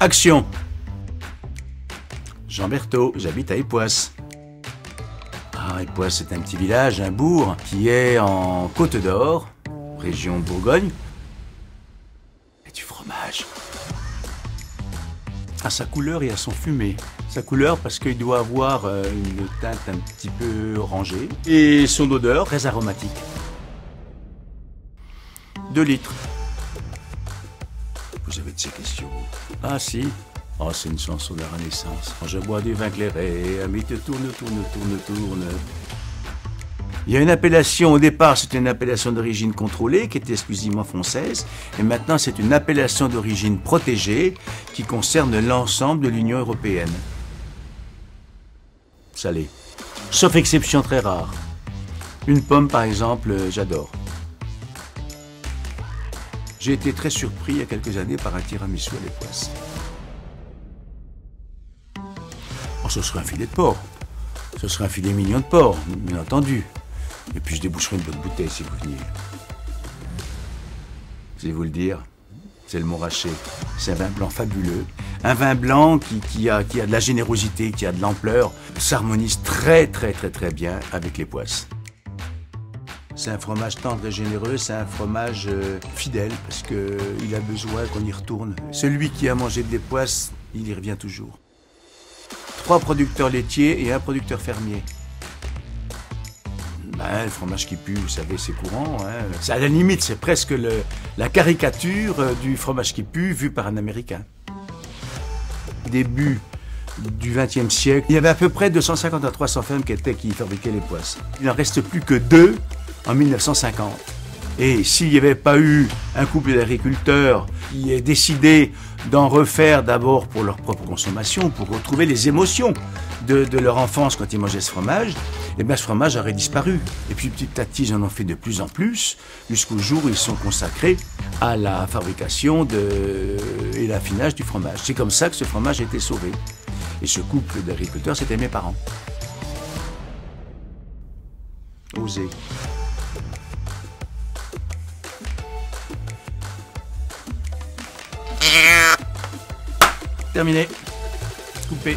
Action. Jean Berthaud, j'habite à Époisse. Ah, Époisse, c'est un petit village, un bourg, qui est en Côte d'Or, région Bourgogne. Et du fromage. À sa couleur et à son fumé. Sa couleur parce qu'il doit avoir une teinte un petit peu orangée. Et son odeur très aromatique. 2 litres. Vous avez de ces questions? Ah si. Oh, c'est une chanson de la Renaissance. Quand je bois du vin clairé, ami te tourne. Il y a une appellation, au départ c'était une appellation d'origine contrôlée qui était exclusivement française, et maintenant c'est une appellation d'origine protégée qui concerne l'ensemble de l'Union européenne. Salé. Sauf exception très rare. Une pomme par exemple, j'adore. J'ai été très surpris il y a quelques années par un tiramisu à l'Époisse. Oh, ce serait un filet de porc. Ce serait un filet mignon de porc, bien entendu. Et puis je déboucherai une bonne bouteille si vous veniez. Je vais vous le dire, c'est le Montrachet. C'est un vin blanc fabuleux. Un vin blanc qui a de la générosité, qui a de l'ampleur. S'harmonise très bien avec l'Époisse. C'est un fromage tendre et généreux, c'est un fromage fidèle parce qu'il a besoin qu'on y retourne. Celui qui a mangé de l'Époisse, il y revient toujours. 3 producteurs laitiers et 1 producteur fermier. Ben, le fromage qui pue, vous savez, c'est courant. Hein. À la limite, c'est presque la caricature du fromage qui pue vu par un Américain. Début du XXe siècle, il y avait à peu près 250 à 300 fermes qui fabriquaient les poisses. Il n'en reste plus que 2 en 1950. Et s'il n'y avait pas eu un couple d'agriculteurs qui ait décidé d'en refaire d'abord pour leur propre consommation, pour retrouver les émotions de leur enfance quand ils mangeaient ce fromage, eh bien ce fromage aurait disparu. Et puis petit à petit, ils en ont fait de plus en plus, jusqu'au jour où ils sont consacrés à la fabrication et l'affinage du fromage. C'est comme ça que ce fromage a été sauvé. Et ce couple d'agriculteurs, c'était mes parents. Osez. Terminé. Coupé.